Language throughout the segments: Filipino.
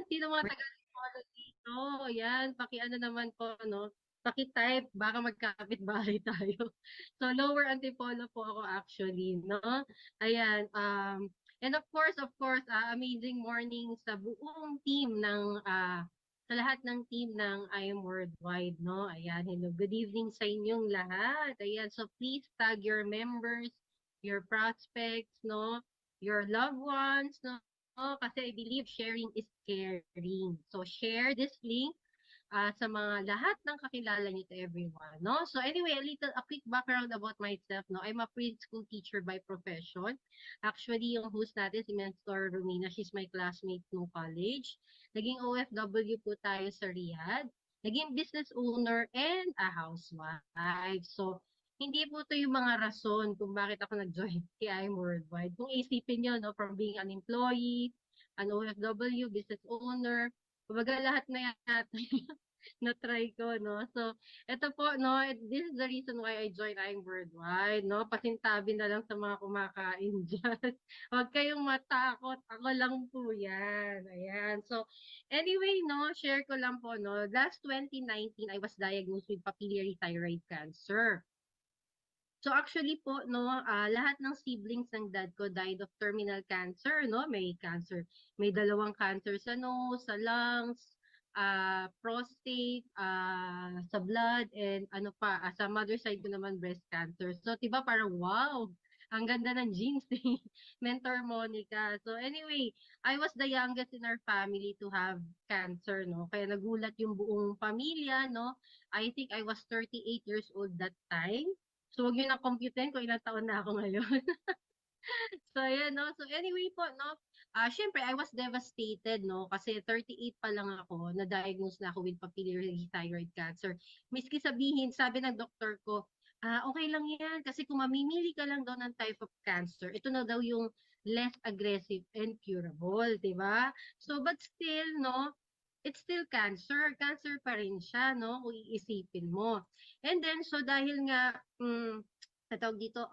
Sino mga taga-follow dito? Yan, paki-ano naman po, no? Paki-type, baka magkapit-bahay tayo. So, lower antipolo po ako actually, no? Ayan, and of course, amazing morning sa buong team ng, sa lahat ng team ng I Am Worldwide, no? Ayan, hello, good evening sa inyong lahat. Ayan, so please tag your members, your prospects, no? Your loved ones, no? Oh, kasi I believe sharing is caring. So share this link sa mga lahat ng kakilala niyo to everyone, no? So anyway, a quick background about myself, no? I'm a preschool teacher by profession. Actually, yung host natin si Mentor Romina, she's my classmate no college. Naging OFW po tayo sa Riyadh. Naging business owner and a housewife. So, hindi po to yung mga rason kung bakit ako nag-join kay I'm Worldwide. Kung isipin nyo, no, from being an employee, an OFW, business owner, kumbaga lahat na yata na-try ko, no? So, ito po, no, this is the reason why I joined I'm Worldwide, no? Pasintabi na lang sa mga kumakain dyan. Huwag kayong matakot. Ako lang po yan. Ayan. So, anyway, no, share ko lang po, no, last 2019, I was diagnosed with papillary thyroid cancer. So actually po, no, lahat ng siblings ng dad ko died of terminal cancer, no? May cancer, may dalawang cancer sa nose, sa lungs, prostate, sa blood, and ano pa, sa mother side ko naman breast cancer. So, 'di ba parang wow, ang ganda ng genes ni Mentor Monica. So anyway, I was the youngest in our family to have cancer, no? Kaya nagulat yung buong pamilya, no? I think I was 38 years old that time. So, wag niyo na computein kung ilang taon na ako ngayon. So, ayan, no? So, anyway po, no? Syempre, I was devastated, no? Kasi 38 pa lang ako, na-diagnose na ako with papillary thyroid cancer. Miski sabihin, sabi ng doktor ko, okay lang yan. Kasi kung mamimili ka lang daw ng type of cancer, ito na daw yung less aggressive and curable, di ba? So, but still, no? It's still cancer. Cancer pa rin siya, no? Kung iisipin mo. And then, so dahil nga, tawag dito,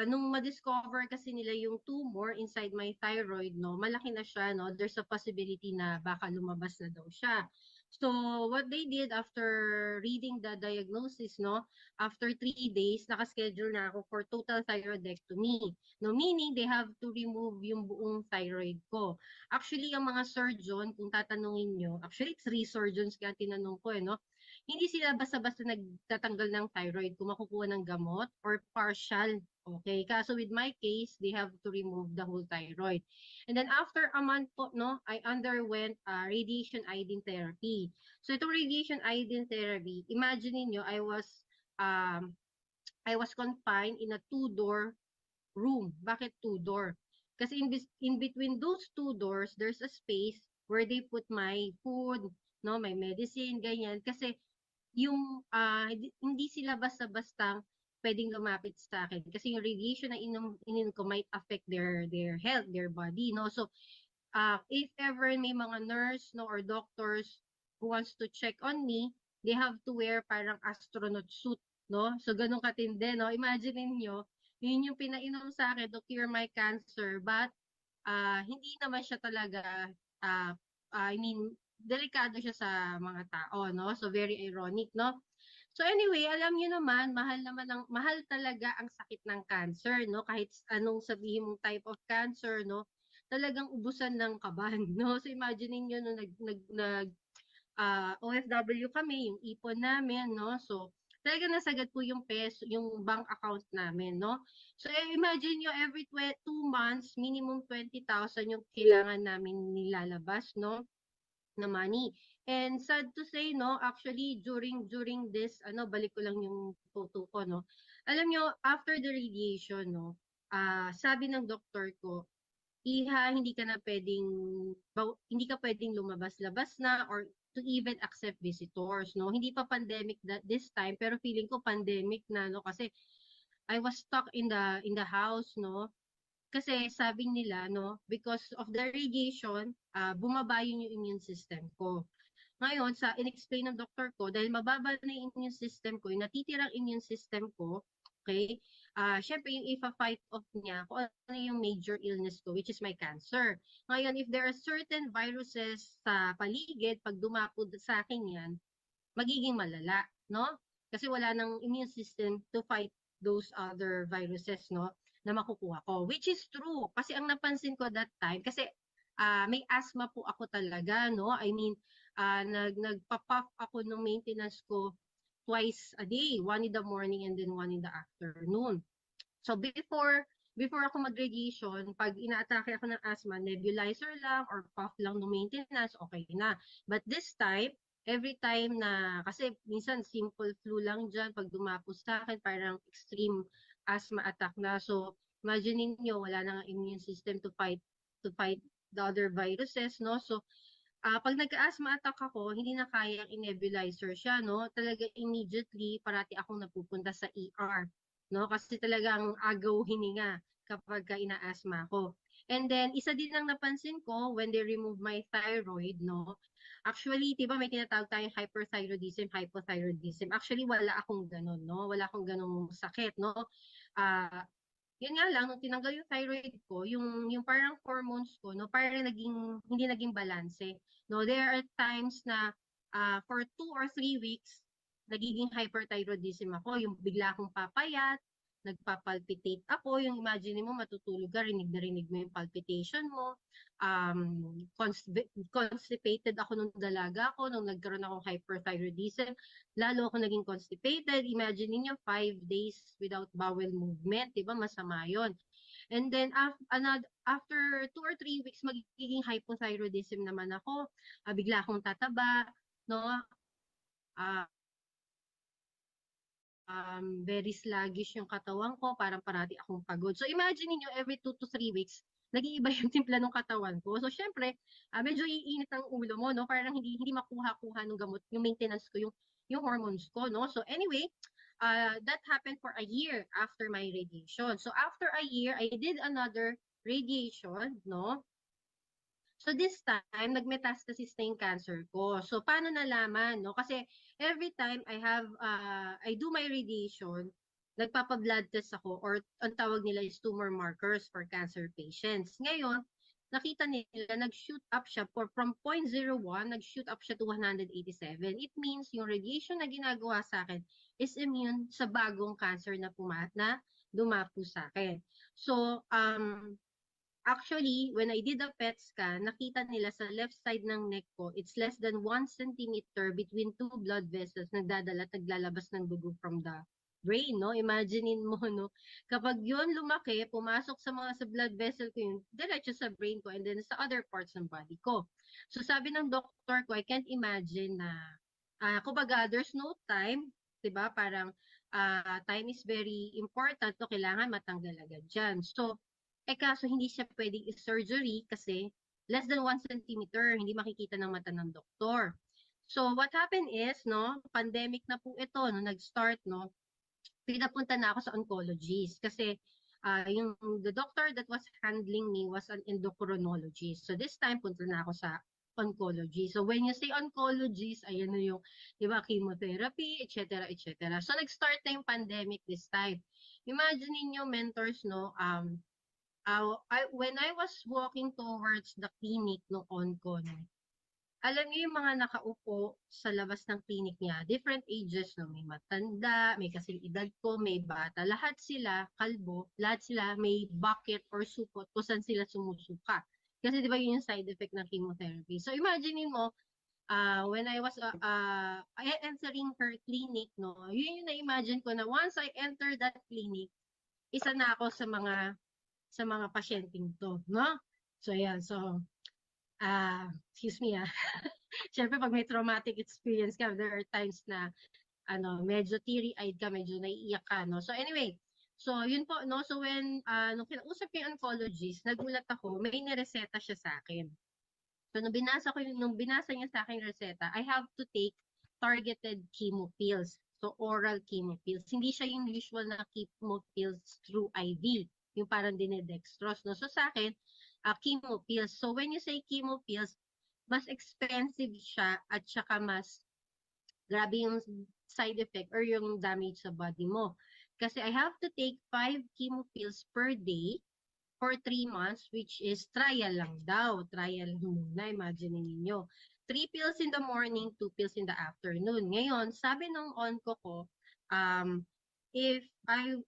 nung ma-discover kasi nila yung tumor inside my thyroid, no, malaki na siya, no, there's a possibility na baka lumabas na daw siya. So, what they did after reading the diagnosis, no, after 3 days, nakaschedule na ako for total thyroidectomy. No, meaning they have to remove yung buong thyroid ko. Actually, ang mga surgeon, kung tatanungin nyo, actually, 3 surgeons kaya tinanong ko, no, hindi sila basta-basta nagtatanggal ng thyroid kung makukuha ng gamot or partial. Okay, kaso with my case, they have to remove the whole thyroid. And then after a month po, no, I underwent radiation iodine therapy. So itong radiation iodine therapy, imagine niyo um, I was confined in a two-door room. Bakit two-door? Kasi in between those two doors, there's a space where they put my food, no, my medicine, ganyan. Kasi yung hindi sila basta-basta pwedeng lumapit sa akin kasi yung radiation na ininom ko might affect their health, their body, no? So, if ever may mga nurse, no, or doctors who wants to check on me, they have to wear parang astronaut suit, no? So, ganun katindi, no? Imagine niyo, yun yung pinainom sa akin to cure my cancer, but hindi naman siya talaga, uh, I mean, delikado siya sa mga tao, no? So, very ironic, no? So, anyway, alam niyo naman, mahal talaga ang sakit ng cancer, no? Kahit anong sabihin mong type of cancer, no? Talagang ubusan ng kaban, no? So, imagine niyo no, OFW kami, yung ipon namin, no? So, talaga nasagad po yung peso, yung bank account namin, no? So, imagine nyo, every 2 months, minimum 20,000 yung kailangan namin nilalabas, no? Na money. And sad to say, no, actually, during this, balik ko lang yung photo ko, no? Alam nyo, after the radiation, no, sabi ng doktor ko, hindi ka na pwedeng, hindi ka pwedeng lumabas-labas na or to even accept visitors, no? Hindi pa pandemic this time, pero feeling ko pandemic na, no? Kasi I was stuck in the house, no? Kasi sabi nila, no, because of the radiation, bumaba yung immune system ko. Ngayon, sa in-explain ng doktor ko, dahil mababa na yung immune system ko, yung natitirang immune system ko, okay, syempre yung ipa-fight off niya kung ano yung major illness ko, which is my cancer. Ngayon, if there are certain viruses sa paligid, pag dumapod sa akin yan, magiging malala, no? Kasi wala nang immune system to fight those other viruses, no? Na makukuha ko. Which is true. Kasi ang napansin ko that time, kasi may asthma po ako talaga, no? I mean, nagpa-puff ako ng maintenance ko twice a day, one in the morning and then one in the afternoon. So before ako mag-radiation, pag inaatake ako ng asthma, nebulizer lang or puff lang no maintenance, okay na. But this time, every time na, kasi minsan simple flu lang dyan, pag dumapos sa akin, parang extreme asthma attack na. So imagine niyo wala nang immune system to fight the other viruses, no? So pag nagka-asthma attack ako, hindi na kayang i-nebulizer siya, no? Talaga immediately, parati akong napupunta sa ER, no? Kasi talagang agaw hininga kapag ka ina-asthma ko. And then, isa din ang napansin ko when they remove my thyroid, no? Actually, 'di ba may tinatawag tayong hyperthyroidism, hypothyroidism. Actually, wala akong ganun, no? Wala akong ganung sakit, no? Ah, yun nga lang, nung tinanggal yung thyroid ko, yung parang hormones ko, no, parang hindi naging balanse. No, there are times na for 2 or 3 weeks, nagiging hyperthyroidism ako, yung bigla akong papayat, nagpapalpitate ako, yung imagine mo matutulog ka, rinig na rinig mo yung palpitation mo, constipated ako nung dalaga ako, nung nagkaroon akong hyperthyroidism, lalo ako naging constipated. Imagine niyo 5 days without bowel movement, 'di ba? Masama 'yon. And then after 2 or 3 weeks magiging hypothyroidism naman ako. Bigla akong tataba, no? Ah, very sluggish yung katawan ko, parang parati akong pagod. So imagine niyo every 2 to 3 weeks nag-iiba yung timpla ng katawan ko. So syempre, medyo iinit ang ulo mo, no? Parang hindi makuha-kuha ng gamot, yung maintenance ko, yung hormones ko, no? So anyway, that happened for a year after my radiation. So after a year, I did another radiation, no? So this time, nag-metastasis na yung cancer ko. So paano nalaman, no? Kasi every time I do my radiation, nagpapa-blood test ako or ang tawag nila is tumor markers for cancer patients. Ngayon, nakita nila nag-shoot up siya from 0.01, nag-shoot up siya to 187. It means yung radiation na ginagawa sa akin is immune sa bagong cancer na dumapo sa akin. So, actually, when I did a PET scan, nakita nila sa left side ng neck ko, it's less than 1 centimeter between two blood vessels nagdadala at naglalabas ng dugo from the brain, no? Imaginein mo, no? Kapag yun lumaki, pumasok sa blood vessel ko yun, diretso sa brain ko and then sa other parts ng body ko. So sabi ng doctor ko, I can't imagine na, kumbaga, there's no time, 'di ba? Parang time is very important, no? Kailangan matanggal agad dyan. So, kaso hindi siya pwedeng i-surgery kasi less than 1 centimeter, hindi makikita ng mata ng doktor. So what happened is, no, pandemic na po ito, no, nag-start, no, pinapunta na ako sa oncologist kasi the doctor that was handling me was an endocrinologist. So this time, punta na ako sa oncology. So when you say oncologist, ayan na yung, di ba, chemotherapy, etc., etc. So nag-start na yung pandemic this time. Imagine niyo mentors, no, when I was walking towards the clinic no onco, no, alam niyo yung mga nakaupo sa labas ng clinic niya, different ages, no, may matanda, may kasing edad ko, may bata, lahat sila kalbo, lahat sila may bucket or supot kung saan sila sumusuka. Kasi di ba yun yung side effect ng chemotherapy. So imagine mo, when I was entering her clinic, no, yun yung na-imagine ko na once I enter that clinic, isa na ako sa mga pasyenteng to, no? So, ayan. So, excuse me, Siyempre, pag may traumatic experience ka, there are times na, medyo teary-eyed ka, medyo naiiyak ka, no? So, anyway, so, yun po, no? So, nung kinausap ko yung oncologist, nagulat ako, may nireseta siya sa akin. So, nung binasa niya sa akin reseta, I have to take targeted chemo pills. So, oral chemo pills. Hindi siya yung usual na chemo pills through IV. Yung parang dinedextrose, no? So, sa akin, chemo pills. So, when you say chemo pills, mas expensive siya at saka mas grabe yung side effect or yung damage sa body mo. Kasi I have to take 5 chemo pills per day for 3 months, which is trial lang daw. Trial muna, imagine ninyo. 3 pills in the morning, 2 pills in the afternoon. Ngayon, sabi nung onco ko, um, if I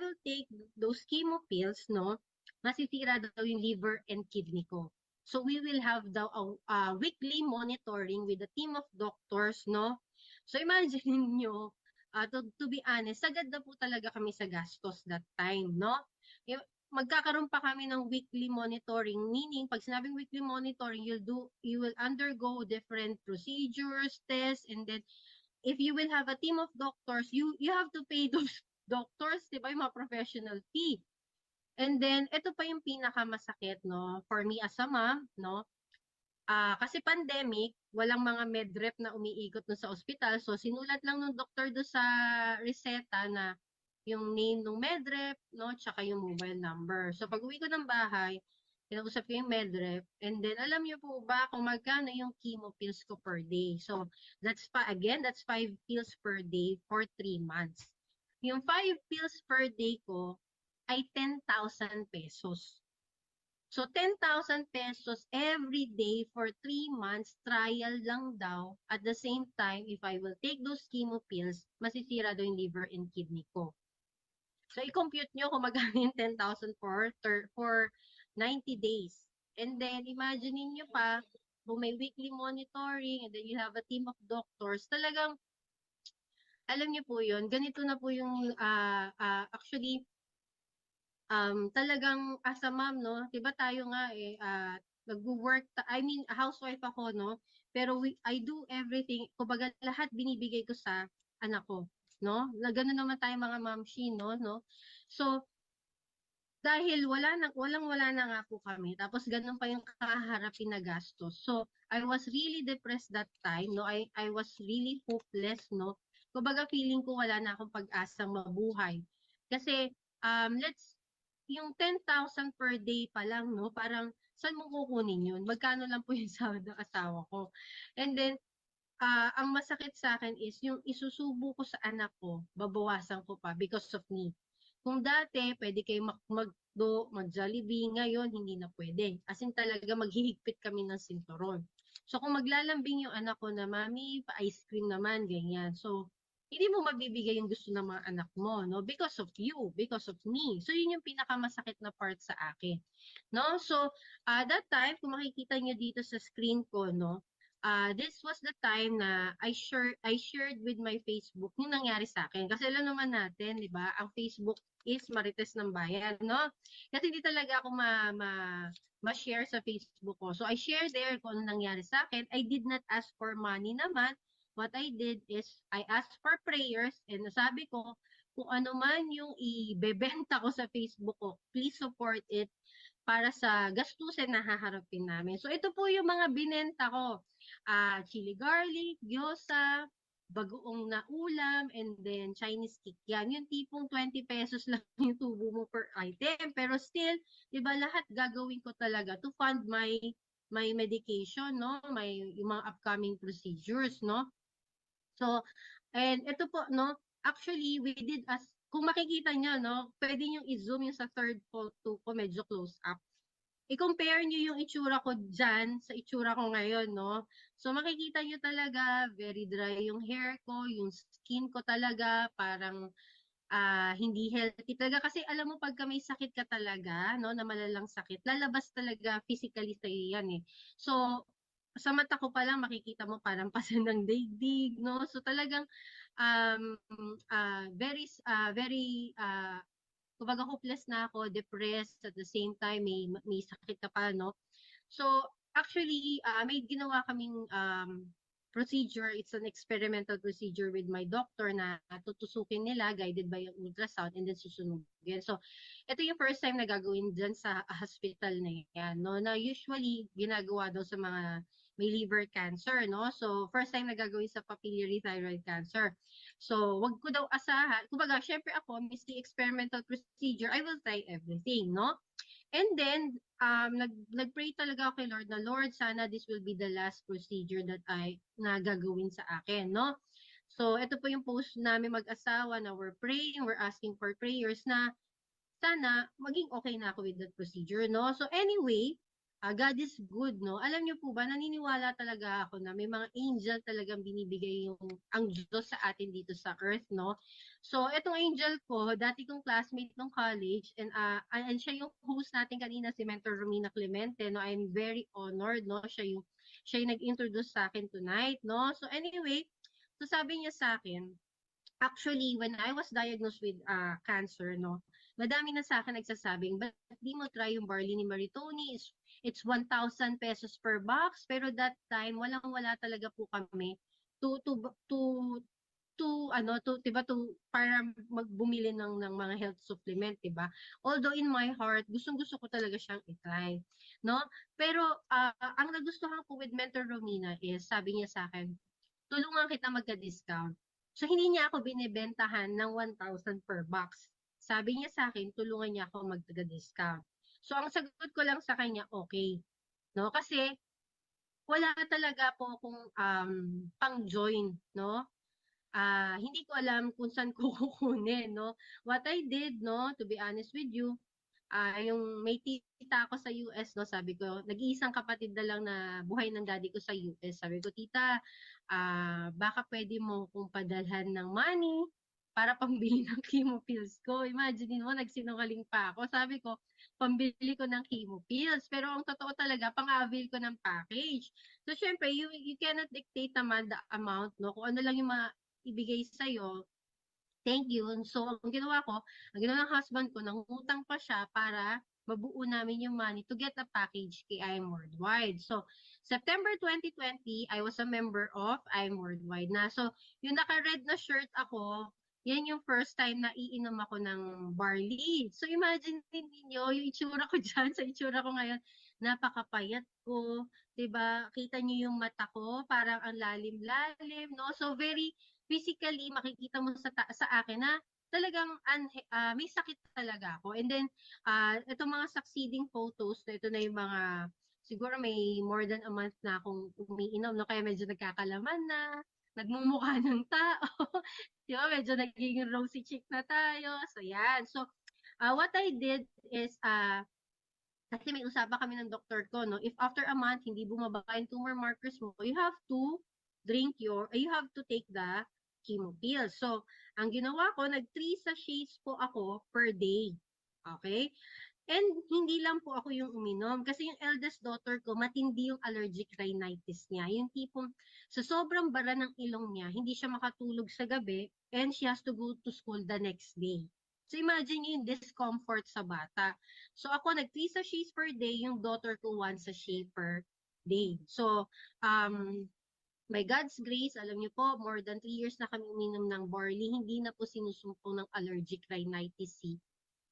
will take those chemo pills, no, masisira daw yung liver and kidney ko. So we will have daw a weekly monitoring with a team of doctors, no. So imagine niyo, to be honest, sagad na po talaga kami sa gastos that time, no? Magkakaroon pa kami ng weekly monitoring, meaning pag sinabing weekly monitoring, you will undergo different procedures, tests, and then if you will have a team of doctors, you have to pay those doctors, 'di ba, yung mga professional fee. And then ito pa yung pinakamasakit, no, for me as a mom, no. Kasi pandemic, walang mga medrep na umiikot dun sa ospital. So, sinulat lang ng doktor doon sa reseta na yung name ng medrep, no, tsaka yung mobile number. So, pag uwi ko ng bahay, kinausap ko yung medrep, and then, alam niyo po ba kung magkano yung chemo pills ko per day? So, that's 5 pills per day for 3 months. Yung 5 pills per day ko ay 10,000 pesos. So, 10,000 pesos every day for 3 months, trial lang daw. At the same time, if I will take those chemo pills, masisira daw yung liver and kidney ko. So, i-compute nyo kung magkano yung 10,000 for 90 days. And then, imagine niyo pa, kung may weekly monitoring, and then you have a team of doctors, talagang, alam niyo po yun, ganito na po yung, actually, talagang as a mom, no, 'di ba tayo nga nagwo-work, housewife ako, no, pero I do everything, kumbaga lahat binibigay ko sa anak ko, no, na gano'n naman tayo mga momshi, no. So, dahil wala na nga po kami, tapos gano'n pa yung kaharapin na gastos. So, I was really depressed that time, no, I was really hopeless, no. Kumbaga feeling ko wala na akong pag-asang mabuhay. Kasi, yung 10,000 per day pa lang, no, parang saan mo kukunin yun? Magkano lang po yung sahod ng asawa ko? And then, ang masakit sa akin is yung isusubo ko sa anak ko, babawasan ko pa because of me. Kung dati, pwede kayo mag-McDo, mag-Jollibee, ngayon hindi na pwede. As in talaga, maghihigpit kami ng sinturon. So, kung maglalambing yung anak ko na, Mami, pa-ice cream naman, ganyan. So, hindi mo mabibigay yung gusto ng mga anak mo, no? Because of you, because of me. So, yun yung pinakamasakit na part sa akin. No? So, that time, kung makikita nyo dito sa screen ko, no? This was the time na I shared with my Facebook yung nangyari sa akin. Kasi alam naman natin, di ba, ang Facebook is marites ng bayan, no? Kasi hindi talaga ako ma-share sa Facebook ko. So, I share there kung ano nangyari sa akin. I did not ask for money naman. What I did is, I asked for prayers and nasabi ko, kung ano man yung ibebenta ko sa Facebook ko, please support it para sa gastusin na haharapin namin. So, ito po yung mga binenta ko. Chili garlic, gyoza, bagoong na ulam, and then Chinese stick. Yan, yung tipong 20 pesos lang yung tubo mo per item. Pero still, di ba, lahat gagawin ko talaga to fund my medication, no? Yung mga upcoming procedures, no? So, and ito po, no? Actually, we did kung makikita nyo, no? Pwede nyo i-zoom yung sa third photo ko, medyo close up. I-compare nyo yung itsura ko dyan sa itsura ko ngayon, no? So, makikita nyo talaga, very dry yung hair ko, yung skin ko talaga, parang hindi healthy talaga. Kasi alam mo, pagka may sakit ka talaga, no, na malalang sakit, lalabas talaga physically sa'yo yan eh. So, sa mata ko pa lang, makikita mo parang pasan ng daigdig, no? So, talagang very kumbaga hopeless na ako, depressed, at the same time may sakit ka pa, no? So, actually, may ginawa kaming procedure. It's an experimental procedure with my doctor na tutusukin nila, guided by yung ultrasound, and then susunugin. So, ito yung first time na gagawin dyan sa hospital na yan, no? Na usually, ginagawa daw sa mga may liver cancer, no? So, first time na gagawin sa papillary thyroid cancer. So, wag ko daw asahan. Kumbaga, syempre ako, miss the experimental procedure, I will try everything, no? And then, nag-pray talaga ako kay Lord na, Lord, sana this will be the last procedure that na gagawin sa akin, no? So, ito po yung post namin mag-asawa na we're praying, we're asking for prayers na sana maging okay na ako with that procedure, no? So anyway, God is good, no? Alam niyo po ba, naniniwala talaga ako na may mga angel talagang binibigay yung ang Diyos sa atin dito sa earth, no? So etong angel ko, dati kong classmate nung college, and siya yung host natin kanina, si Mentor Romina Clemente, no? I'm very honored, no? Siya yung nag-introduce sa akin tonight, no? So anyway, so sabi niya sa akin, actually, when I was diagnosed with cancer, no, madami na sa akin nagsasabing, ba't di mo try yung barley ni Maritoni? It's 1,000 pesos per box. Pero that time, walang-wala talaga po kami to, to, to, diba, para magbumili ng mga health supplement, diba? Although in my heart, gustong-gusto ko talaga siyang i-try, no? Pero, ang nagustuhan ko with Mentor Romina is, sabi niya sa akin, tulungan kita magka-discount. So, hindi niya ako binibentahan ng 1,000 per box. Sabi niya sa akin, tulungan niya ako magka-discount. So, ang sagot ko lang sa kanya, okay. No? Kasi, wala talaga po akong pang-join, no? Hindi ko alam kung saan ko kukunin, no? What I did, no, to be honest with you, yung may tita ako sa US, no, sabi ko, nag-iisang kapatid na lang na buhay ng daddy ko sa US. Sabi ko, tita, baka pwede mo kong padalhan ng money para pambili ng chemo pills ko. Imagine mo, nagsinungaling pa ako. Sabi ko, pambili ko ng chemo pills. Pero ang totoo talaga, pang-avail ko ng package. So, syempre, you cannot dictate naman the amount, no? Kung ano lang yung ibigay sa'yo, thank you. So, ang ginawa ng husband ko, nangutang pa siya para mabuo namin yung money to get a package kay I'm Worldwide. So, September 2020, I was a member of I'm Worldwide na. So, yung naka-red na shirt ako, yan yung first time na iinom ako ng barley. So, imagine din niyo yung itsura ko dyan sa itsura ko ngayon. Napakapayat ko. 'Di ba? Kita niyo yung mata ko, parang ang lalim-lalim, no? So, very physically makikita mo sa akin na talagang may sakit talaga ako. And then itong mga succeeding photos, na ito na yung mga siguro may more than a month na akong umiinom, no? Kaya medyo nagkakalaman na, nagmumukha ng tao. Di ba? Medyo nagiging rosy cheek na tayo. So, yan. So, what I did is, kasi may usapan kami ng doktor ko, no? If after a month, hindi bumaba yung tumor markers mo, you have to take the chemo pill. So, ang ginawa ko, nag 3 sachets po ako per day. Okay? And hindi lang po ako yung uminom. Kasi yung eldest daughter ko, matindi yung allergic rhinitis niya. Yung tipong sa sobrang bara ng ilong niya, hindi siya makatulog sa gabi and she has to go to school the next day. So imagine yung discomfort sa bata. So ako, nag 3 sachets per day, yung daughter ko 1 sachet per day. So, by God's grace, alam niyo po, more than 3 years na kami uminom ng barley, hindi na po sinusumpong ng allergic rhinitis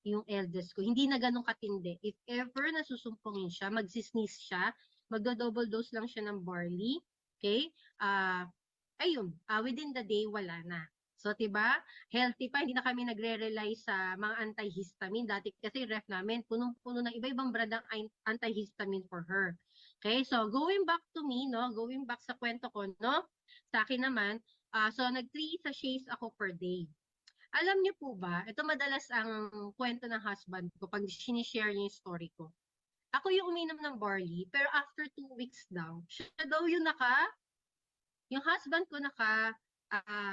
yung eldest ko. Hindi na ganun katindi. If ever nasusumpongin siya, magsisneeze siya, magdo-double dose lang siya ng barley. Okay? Within the day, wala na. So, diba? Healthy pa. Hindi na kami nagre-rely sa mga antihistamine. Dati kasi ref namin, punong-puno ng iba-ibang brand ng antihistamine for her. Okay? So, going back to me, no? Going back sa kwento ko, no? Sa akin naman, so nag 3 sachets ako per day. Alam niyo po ba, ito madalas ang kwento ng husband ko pag sinishare niya yung story ko. Ako yung uminom ng barley, pero after 2 weeks daw, siya daw yung husband ko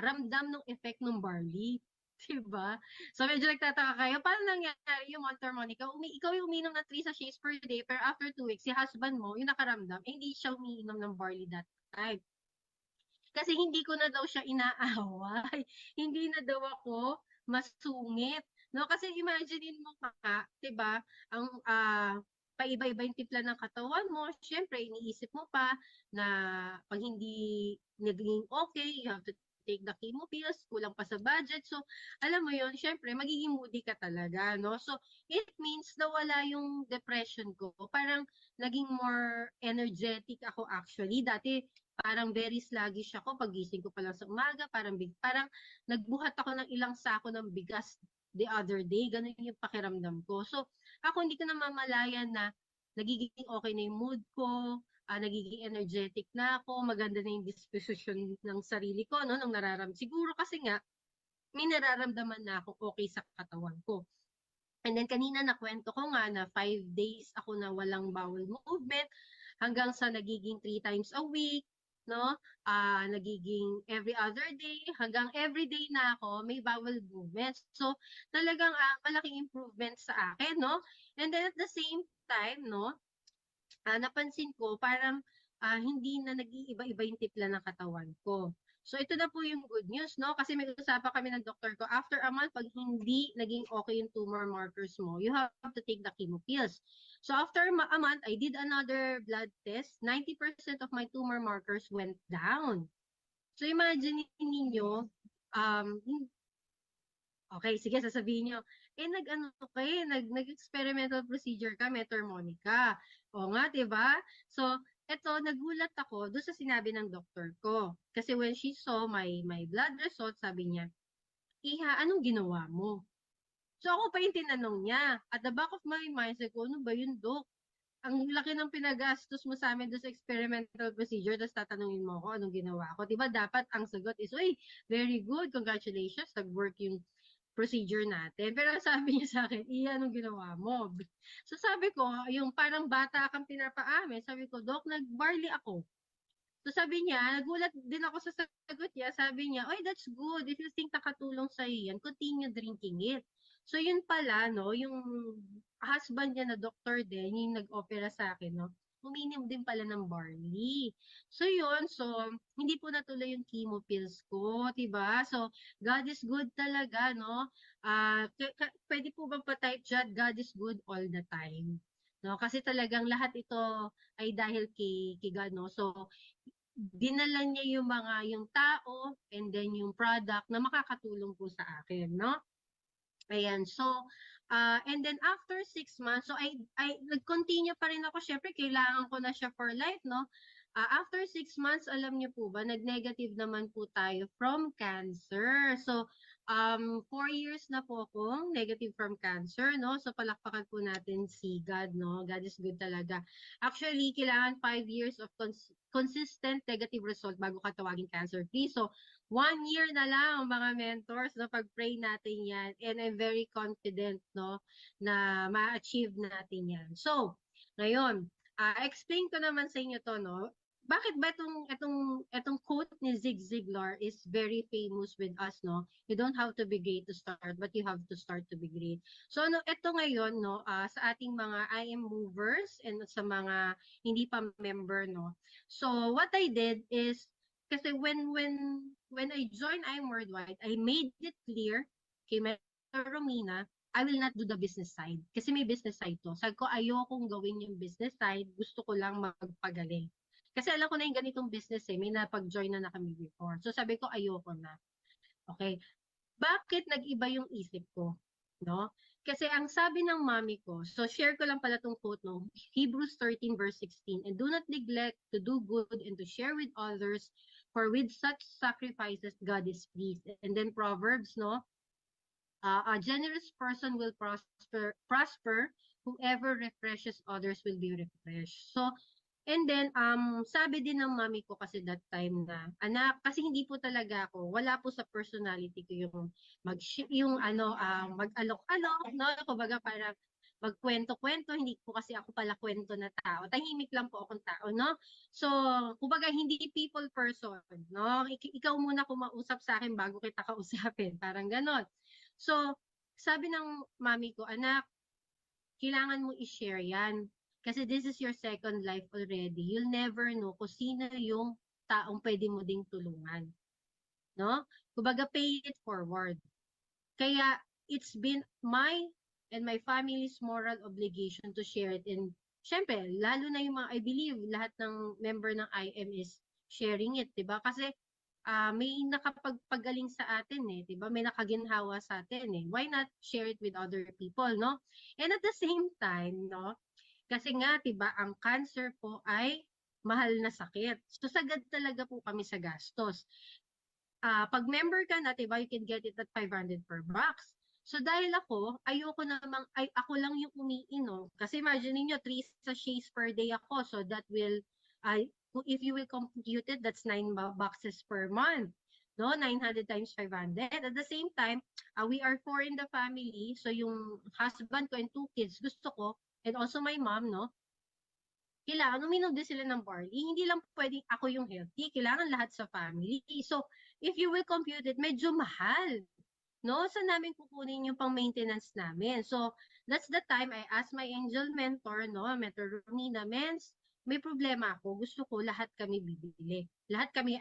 ramdam ng effect ng barley. Diba? So medyo nagtataka kayo, paano nangyari yung Monter Monica? Ikaw yung uminom ng 3 sachets per day, pero after 2 weeks, si husband mo, yung nakaramdam, hindi siya umiinom ng barley that time. Kasi hindi ko na daw siya inaaway. Hindi na daw ako masungit. No, kasi imaginein mo ka, 'di ba? Ang paiba-iba yung timpla ng katawan mo. Syempre, iniisip mo pa na pag hindi naging okay, you have to take the chemo pills, kulang pa sa budget. So, alam mo yon, syempre, magiging moody ka talaga, no? So, it means nawala yung depression ko. Parang naging more energetic ako actually. Dati, parang very sluggish ako pagising ko pa lang sa umaga, parang nagbuhat ako ng ilang sako ng bigas the other day, ganun yung pakiramdam ko. So, ako hindi ko na mamalayan na nagiging okay na yung mood ko, nagiging energetic na ako, maganda na yung disposition ng sarili ko, no, nung siguro kasi nga, may nararamdaman na ako okay sa katawan ko. And then kanina nakwento ko nga na 5 days ako na walang bowel movement hanggang sa nagiging 3 times a week, no? Nagiging every other day, hanggang every day na ako may bowel movements. So talagang malaking improvement sa akin, no? And then at the same time, no, napansin ko parang hindi na nag-iiba-iba yung tipla ng katawan ko. So ito na po yung good news, no? Kasi may usapan kami ng doktor ko, after a month, pag hindi naging okay yung tumor markers mo, you have to take the chemo pills. So after a month, I did another blood test. 90% of my tumor markers went down. So imagine ninyo, um, okay, sige, sasabihin nyo, nag-ano ka nag-experimental procedure ka, Metermonica. O nga, diba? So, eto, nagulat ako doon sa sinabi ng doktor ko. Kasi when she saw my blood result, sabi niya, Iha, anong ginawa mo? So, ako pa yung tinanong niya. At the back of my mind, sabi ko, ano ba yun, Dok? Ang laki ng pinagastos mo sa amin doon sa experimental procedure, tapos tatanungin mo ako anong ginawa ko. Diba dapat ang sagot is, uy, very good, congratulations, nag-work yung procedure natin. Pero sabi niya sa akin, Iya, anong ginawa mo? So sabi ko, yung parang bata kang pinapaamin, sabi ko, Dok, nag-barley ako. So sabi niya, nagulat din ako sa sagot niya, sabi niya, oy, that's good. If you think nakatulong sa yan, continue drinking it. So yun pala, no, yung husband niya na doctor din, yung nag-opera sa akin, no, uminom din pala ng barley. So yun, so hindi po natuloy yung chemo pills ko, 'di ba? So God is good talaga, no? Pwede po bang pa-type dyan, God is good all the time. No, kasi talagang lahat ito ay dahil kay God, no? So dinala niya yung tao and then yung product na makakatulong po sa akin, no? Ayan, so, and then after 6 months, so I nag-continue pa rin ako, syempre kailangan ko na siya for life, no? After 6 months, alam niyo po ba, nag-negative naman po tayo from cancer. So, 4 years na po akong negative from cancer, no? So, palakpakan po natin si God, no? God is good talaga. Actually, kailangan 5 years of consistent negative result bago ka tawagin cancer-free. So, 1 year na lang mga mentors na pag-pray natin yan, and I'm very confident, no, na ma-achieve natin yan. So, ngayon, explain ko naman sa inyo to, no, bakit ba itong quote ni Zig Ziglar is very famous with us, no? You don't have to be great to start, but you have to start to be great. So, no, ito ngayon, no, sa ating mga IM movers and sa mga hindi pa member, no. So, what I did is, kasi when I joined IM Worldwide, I made it clear kay Romina, I will not do the business side. Kasi may business side to. Sabi ko, ayokong gawin yung business side. Gusto ko lang magpagaling. Kasi alam ko na yung ganitong business may napag-join na kami before. So sabi ko, ayoko na. Okay. Bakit nag-iba yung isip ko? No? Kasi ang sabi ng mami ko, so share ko lang pala tong quote, no? Hebrews 13 verse 16, and do not neglect to do good and to share with others, for with such sacrifices God is pleased. And then Proverbs, no? A generous person will prosper. Whoever refreshes others will be refreshed. So, and then, sabi din ng mami ko kasi that time na, anak, kasi hindi po talaga ako, wala po sa personality ko yung mag-alok-alok, no? Kumbaga parang magkwento-kwento, hindi po kasi ako pala kwento na tao. Tahimik lang po akong tao, no? So, kumbaga hindi people person, no? Ikaw muna kumausap sa akin bago kita kausapin, parang ganon. So, sabi ng mami ko, anak, kailangan mo i-share yan. Kasi this is your second life already. You'll never know kung sino yung taong pwede mo ding tulungan. No? Kumbaga, pay it forward. Kaya, it's been my and my family's moral obligation to share it. And, syempre, lalo na yung mga, I believe, lahat ng member ng IM is sharing it, diba? Kasi, may nakapagpagaling sa atin diba? May nakaginhawa sa atin Why not share it with other people, no? And at the same time, no? Kasi nga, diba, ang cancer po ay mahal na sakit. So, sagad talaga po kami sa gastos. Pag member ka na, diba, you can get it at 500 per box. So, dahil ayoko namang, ako lang yung umiinom. Kasi imagine niyo 3 sachets per day ako. So, that will If you will compute it, that's 9 boxes per month. No, 900 times 500. At the same time, we are 4 in the family. So yung husband ko and 2 kids, gusto ko, and also my mom, no, kailangan uminom din sila ng barley. Hindi lang pwedeng ako yung healthy. Kailangan lahat sa family. So, if you will compute it, medyo mahal. No? Saan namin kukunin yung pang-maintenance namin? So, that's the time I asked my angel mentor, no, Mentor Romina, Mens, may problema ako. Gusto ko lahat kami bibili. Lahat kami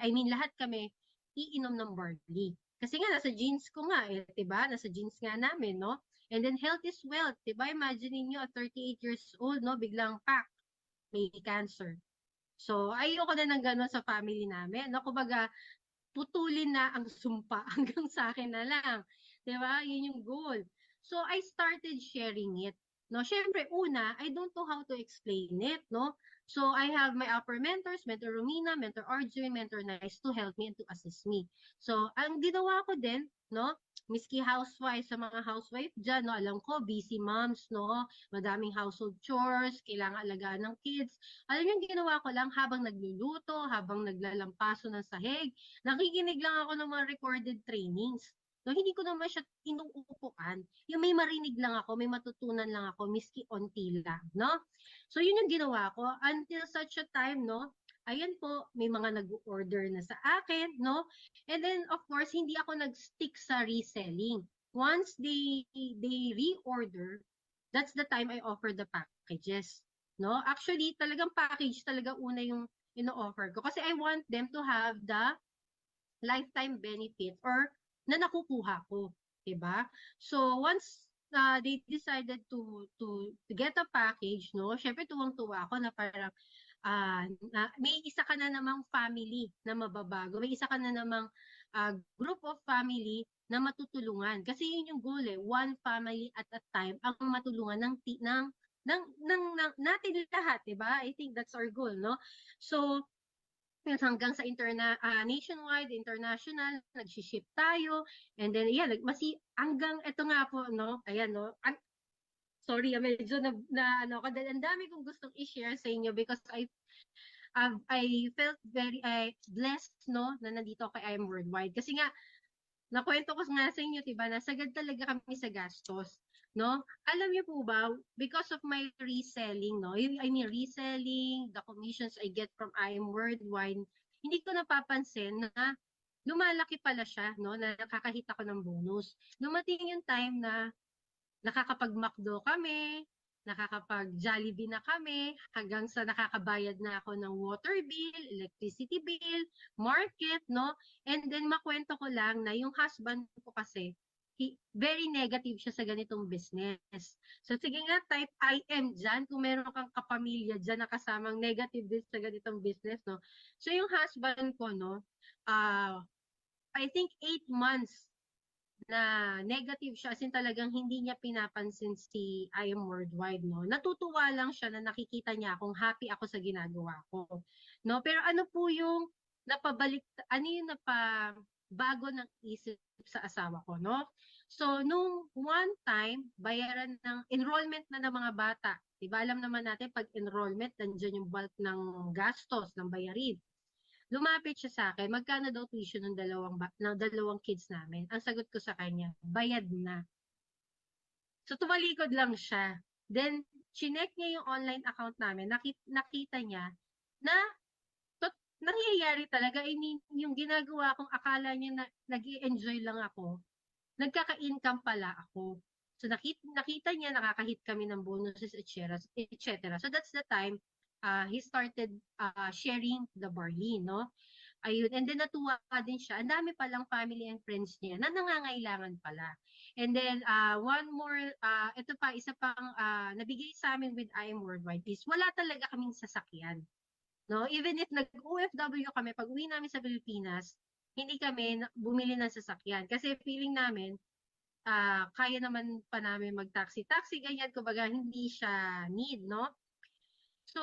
iinom ng barley. Kasi nga, nasa genes ko nga, eh, diba? Nasa genes nga namin, no? And then, health is wealth, diba? Imagine niyo at 38 years old, no? Biglang, pak, may cancer. So, ayoko na ng gano'n sa family namin. No? Kumbaga, putulin na ang sumpa hanggang sa akin na lang. 'Di ba? Yun yung goal. So I started sharing it. No, syempre una, I don't know how to explain it, no? So I have my upper mentors, Mentor Romina, Mentor RJ, Mentor Nice to help me and to assist me. So ang ginawa ko din, no? Miski housewife sa mga housewife diyan, no? Alam ko busy moms, no? Madaming household chores, kailangan alagaan ng kids. Alam niyo, ginawa ko lang habang nagluluto, habang naglalampaso ng sahig, nakikinig lang ako ng mga recorded trainings. No, hindi ko naman siya inuupuan. Yung may marinig lang ako, may matutunan lang ako, miski onti lang, no? So, yun yung ginawa ko until such a time, no? Ayan po, may mga nag-order na sa akin, no? And then, of course, hindi ako nag-stick sa reselling. Once they reorder, that's the time I offer the packages, no? Actually, talagang package talaga una yung ino-offer ko kasi I want them to have the lifetime benefit or na nakukuha ko, 'di ba? So once they decided to get a package, no? Syempre tuwang-tuwa ako na parang may isa ka na namang family na mababago. May isa ka na namang group of family na matutulungan. Kasi yun yung goal eh, one family at a time ang matulungan ng natin lahat, 'di ba? I think that's our goal, no? So hanggang sa nationwide, international, nag-ship tayo. And then, yeah, hanggang ito nga po, no? Ayan, no? Sorry, medyo ano, ang dami kong gustong i-share sa inyo because I felt very blessed, no, na nandito kay I Am Worldwide. Kasi nga, nakwento ko nga sa inyo, diba, nasagad talaga kami sa gastos. No? Alam niyo po ba, because of my reselling, no? I mean, reselling, the commissions I get from I Am Worldwide, hindi ko napapansin na lumalaki pala siya, no? Na nakakahita ko ng bonus. Dumating yung time na nakakapag-McDo kami, nakakapag-Jollibee na kami, hanggang sa nakakabayad na ako ng water bill, electricity bill, market, no? And then makwento ko lang na yung husband ko kasi, very negative siya sa ganitong business. So sige nga, type I am dyan, kung meron kang kapamilya dyan na kasamang negative din sa ganitong business, no? So yung husband ko, no, I think 8 months na negative siya, as in talagang hindi niya pinapansin si I Am Worldwide, no? Natutuwa lang siya na nakikita niya akong happy ako sa ginagawa ko, no? Pero ano po yung ano yung napabago ng isip sa asawa ko, no? So, nung one time, bayaran ng enrollment na ng mga bata. Diba, alam naman natin, pag enrollment, nandiyan yung bulk ng gastos, ng bayarin. Lumapit siya sa akin, magkano daw tuition ng dalawang kids namin? Ang sagot ko sa kanya, bayad na. So tumalikod lang siya. Then, chinek niya yung online account namin, nakita niya na nangyayari talaga. I mean, yung ginagawa kong akala niya na nag-i-enjoy lang ako, nagkaka-income pala ako. So nakita niya, nakakahit kami ng bonuses, etc. etc. So that's the time he started sharing the barley, no? Ayun, and then natuwa din siya. Ang dami palang family and friends niya na nangangailangan pala. And then, one more, ito pa, isa pang nabigay sa amin with I Am Worldwide is wala talaga kaming sasakyan. No? Even if nag-OFW kami, pag uwi namin sa Pilipinas, hindi kami bumili ng sasakyan. Kasi feeling namin, kaya naman pa namin mag-taxi-taxi, ganyan, kumbaga hindi siya need, no? So,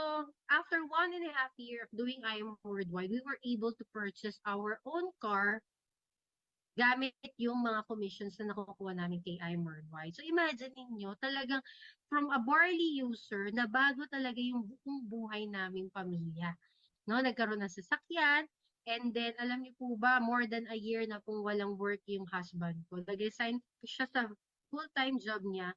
after 1.5 years of doing I Am Worldwide, we were able to purchase our own car gamit yung mga commissions na nakukuha namin kay I Am Worldwide. So, imagine niyo talagang from a barley user na bago talaga yung buong buhay naming pamilya. no? Nagkaroon ng sasakyan. And then, alam niyo po ba, more than a year na pong walang work yung husband ko. Nag-resign siya sa full-time job niya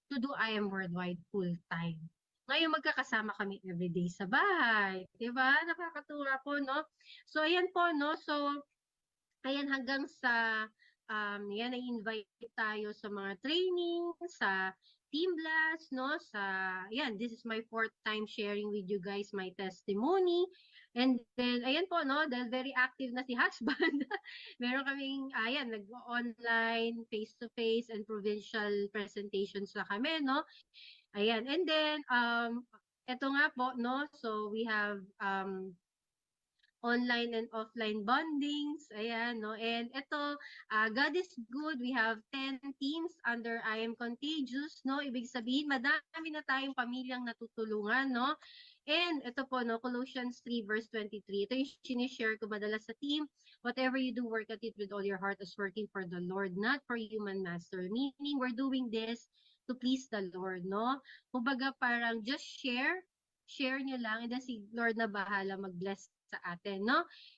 to do I Am Worldwide full-time. Ngayon, magkakasama kami everyday sa bahay. Diba? Nakakatuwa po, no? So, ayan po, no? So, ayan, hanggang sa, yan, na-invite tayo sa mga training, sa Team Blast, no? Sa, yan, this is my fourth time sharing with you guys my testimony. And then, ayan po, no? Dahil very active na si husband. Meron kaming, ayan, nag-online, face-to-face, and provincial presentations na kami, no? Ayan, and then, eto nga po, no? So, we have, online and offline bondings. Ayan, no? And ito, God is good. We have 10 teams under I Am Contagious, no? Ibig sabihin, madami na tayong pamilyang natutulungan, no? And ito po, no, Colossians 3 verse 23. Ito yung sinishare ko madalas sa team. Whatever you do, work at it with all your heart as working for the Lord, not for human master. Meaning, we're doing this to please the Lord, no? Kumbaga parang just share nyo lang, and then si Lord na bahala mag-bless sa atin, no?